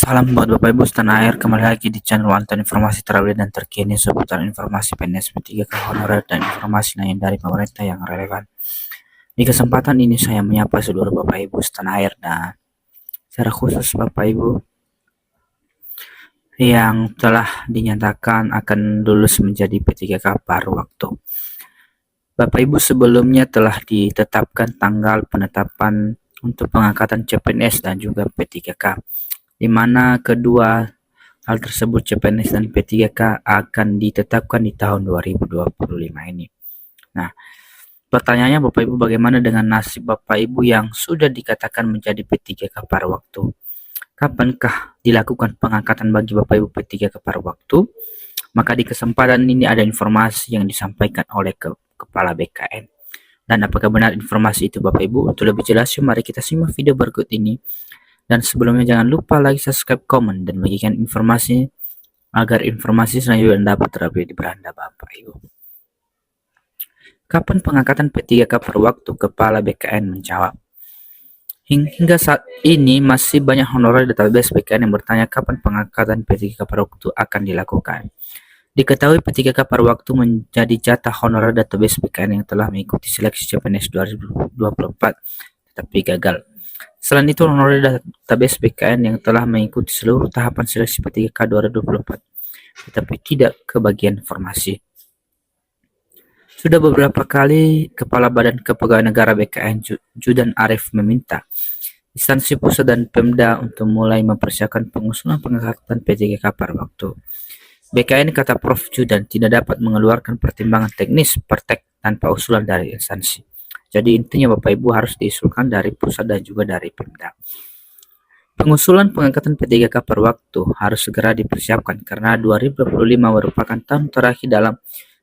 Salam buat Bapak Ibu setanah air, kembali lagi di channel Wanton informasi terupdate dan terkini seputar informasi PNS P3K honorer dan informasi lain dari pemerintah yang relevan. Di kesempatan ini saya menyapa seluruh Bapak Ibu setanah air dan secara khusus Bapak Ibu yang telah dinyatakan akan lulus menjadi P3K paruh waktu. Bapak Ibu sebelumnya telah ditetapkan tanggal penetapan untuk pengangkatan CPNS dan juga P3K, di mana kedua hal tersebut CPNS dan P3K akan ditetapkan di tahun 2025 ini. Nah, pertanyaannya Bapak Ibu, bagaimana dengan nasib Bapak Ibu yang sudah dikatakan menjadi P3K paruh waktu? Kapankah dilakukan pengangkatan bagi Bapak Ibu P3K paruh waktu? Maka di kesempatan ini ada informasi yang disampaikan oleh Kepala BKN. Dan apakah benar informasi itu Bapak Ibu? Untuk lebih jelasnya mari kita simak video berikut ini. Dan sebelumnya jangan lupa like, subscribe, komen, dan bagikan informasi agar informasi selanjutnya dapat terupdate di beranda Bapak Ibu. Kapan pengangkatan P3K paruh waktu? Kepala BKN menjawab, hingga saat ini masih banyak honorer database BKN yang bertanya kapan pengangkatan P3K paruh waktu akan dilakukan. Diketahui P3K paruh waktu menjadi jatah honorer database BKN yang telah mengikuti seleksi CPNS 2024 tetapi gagal. Selain itu, honorer database BKN yang telah mengikuti seluruh tahapan seleksi P3K 2024 tetapi tidak kebagian formasi. Sudah beberapa kali Kepala Badan Kepegawaian Negara BKN Judan Arif meminta instansi pusat dan Pemda untuk mulai mempersiapkan pengusulan pengangkatan P3K paruh waktu. BKN, kata Prof. Judan, tidak dapat mengeluarkan pertimbangan teknis pertek tanpa usulan dari instansi. Jadi intinya Bapak Ibu harus diusulkan dari pusat dan juga dari Pemda. Pengusulan pengangkatan P3K paruh waktu harus segera dipersiapkan karena 2025 merupakan tahun terakhir dalam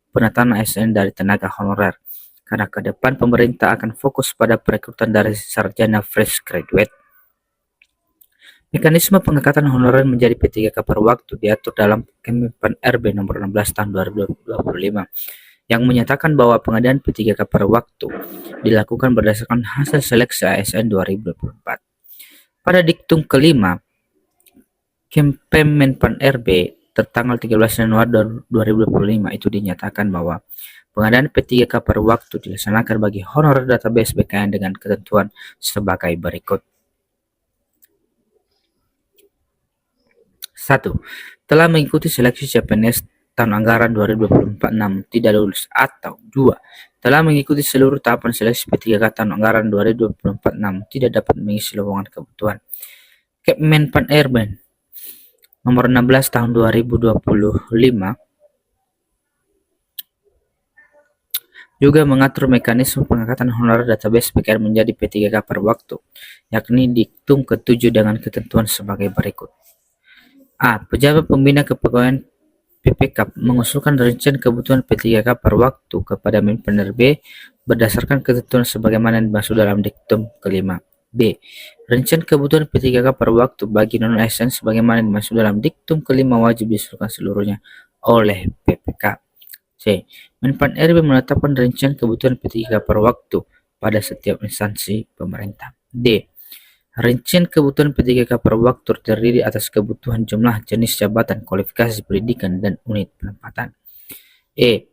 penataan ASN dari tenaga honorer. Karena ke depan pemerintah akan fokus pada perekrutan dari sarjana fresh graduate. Mekanisme pengangkatan honorer menjadi P3K paruh waktu diatur dalam Kemenpan RB nomor 16 tahun 2025 yang menyatakan bahwa pengadaan P3K paruh waktu dilakukan berdasarkan hasil seleksi ASN 2024. Pada diktum kelima Kemenpan RB tertanggal 13 Januari 2025 itu dinyatakan bahwa pengadaan P3K paruh waktu dilaksanakan bagi honorer database BKN dengan ketentuan sebagai berikut. 1. Telah mengikuti seleksi CPNS tahun anggaran 2024 namun tidak lulus, atau 2. Telah mengikuti seluruh tahapan seleksi P3K tahun anggaran 2024 namun tidak dapat mengisi lowongan kebutuhan. Kemenpan RB nomor 16 tahun 2025 juga mengatur mekanisme pengangkatan honorer database BKN menjadi P3K paruh waktu, yakni diktum ke-7 dengan ketentuan sebagai berikut. A. Pejabat pembina kepegawaian PPK mengusulkan rincian kebutuhan P3K paruh waktu kepada Menpan RB berdasarkan ketentuan sebagaimana dimaksud dalam diktum kelima. B. Rincian kebutuhan P3K paruh waktu bagi non-ASN sebagaimana dimaksud dalam diktum kelima wajib diusulkan seluruhnya oleh PPK. C. Menpan RB menetapkan rincian kebutuhan P3K paruh waktu pada setiap instansi pemerintah. D. Rincian kebutuhan P3K paruh waktu terdiri atas kebutuhan jumlah, jenis jabatan, kualifikasi pendidikan, dan unit penempatan. E.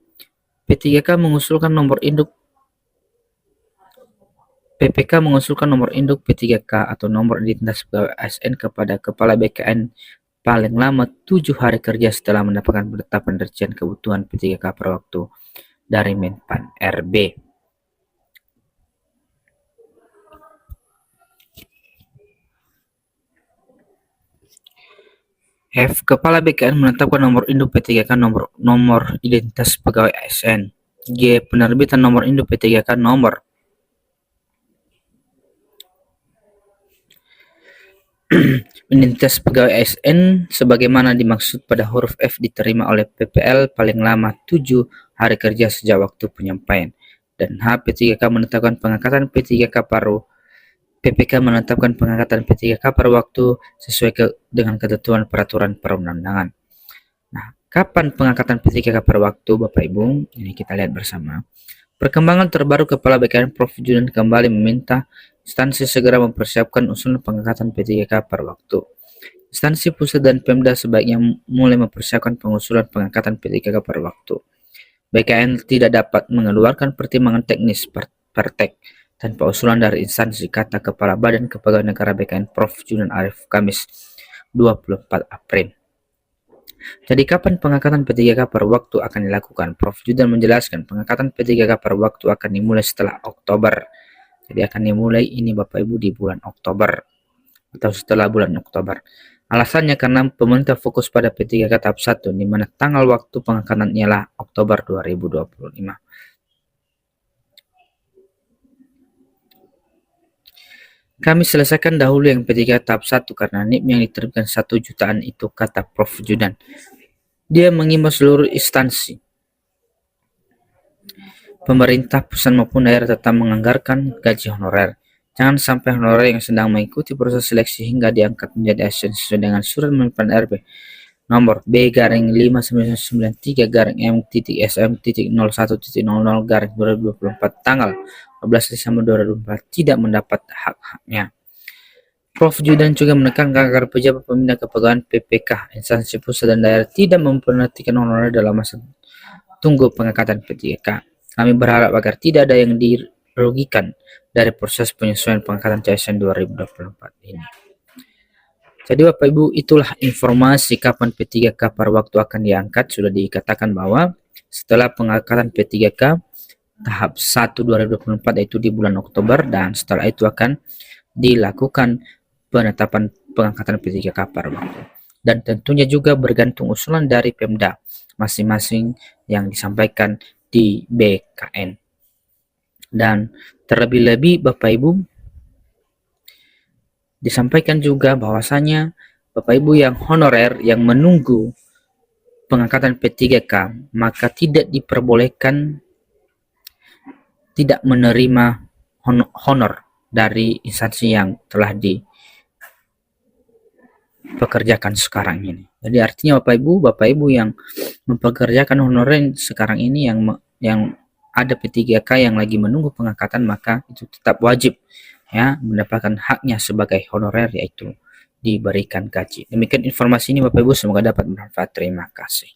P3K mengusulkan nomor induk PPK mengusulkan nomor induk P3K atau nomor identitas pegawai ASN kepada Kepala BKN paling lama 7 hari kerja setelah mendapatkan penetapan rincian kebutuhan P3K paruh waktu dari Menpan RB. F. Kepala BKN menetapkan nomor induk P3K nomor identitas pegawai ASN. G. Penerbitan nomor induk P3K nomor identitas pegawai ASN sebagaimana dimaksud pada huruf F diterima oleh PPL paling lama 7 hari kerja sejak waktu penyampaian. Dan H. P3K menetapkan pengangkatan P3K paruh PPK menetapkan pengangkatan P3K paruh waktu sesuai dengan ketentuan peraturan perundang-undangan. Nah, kapan pengangkatan P3K paruh waktu Bapak Ibu? Ini kita lihat bersama. Perkembangan terbaru Kepala BKN Prof. Judan kembali meminta instansi segera mempersiapkan usulan pengangkatan P3K paruh waktu. Instansi pusat dan Pemda sebaiknya mulai mempersiapkan pengusulan pengangkatan P3K pada waktu. BKN tidak dapat mengeluarkan pertimbangan teknis praktek tanpa usulan dari instansi, kata Kepala Badan Kepegawaian Negara BKN Prof. Junan Arif Kamis 24 April. Jadi kapan pengangkatan P3K per waktu akan dilakukan? Prof. Judan menjelaskan pengangkatan P3K per waktu akan dimulai setelah Oktober. Jadi akan dimulai ini Bapak Ibu di bulan Oktober atau setelah bulan Oktober. Alasannya karena pemerintah fokus pada P3K tahap 1, di mana tanggal waktu pengangkatan ialah Oktober 2025. Kami selesaikan dahulu yang P3K tahap 1 karena NIP yang diterbitkan 1 jutaan itu, kata Prof. Judan. Dia mengimbau seluruh instansi, pemerintah pusat maupun daerah tetap menganggarkan gaji honorer. Jangan sampai honorer yang sedang mengikuti proses seleksi hingga diangkat menjadi ASN sesuai dengan surat pemerintahan RB nomor B-5-93-M.SM.01.00/2024 tanggal 12 Desember 2024 tidak mendapat hak-haknya. Prof. Judan juga menekankan agar pejabat pembina kepegawaian PPK, instansi pusat dan daerah tidak memperhatikan honorer dalam masa tunggu pengangkatan P3K. Kami berharap agar tidak ada yang dirugikan dari proses penyesuaian pengangkatan CSN 2024 ini. Jadi Bapak Ibu, itulah informasi kapan P3K per waktu akan diangkat. Sudah dikatakan bahwa setelah pengangkatan P3K tahap 1 2024 yaitu di bulan Oktober, dan setelah itu akan dilakukan penetapan pengangkatan P3K per waktu. Dan tentunya juga bergantung usulan dari Pemda masing-masing yang disampaikan di BKN. Dan terlebih-lebih Bapak Ibu, disampaikan juga bahwasanya Bapak Ibu yang honorer yang menunggu pengangkatan P3K maka tidak diperbolehkan tidak menerima honor dari instansi yang telah dipekerjakan sekarang ini. Jadi artinya Bapak Ibu yang mempekerjakan honorer sekarang ini yang ada P3K yang lagi menunggu pengangkatan, maka itu tetap wajib ya mendapatkan haknya sebagai honorer, yaitu diberikan gaji. Demikian informasi ini Bapak Ibu, semoga dapat bermanfaat. Terima kasih.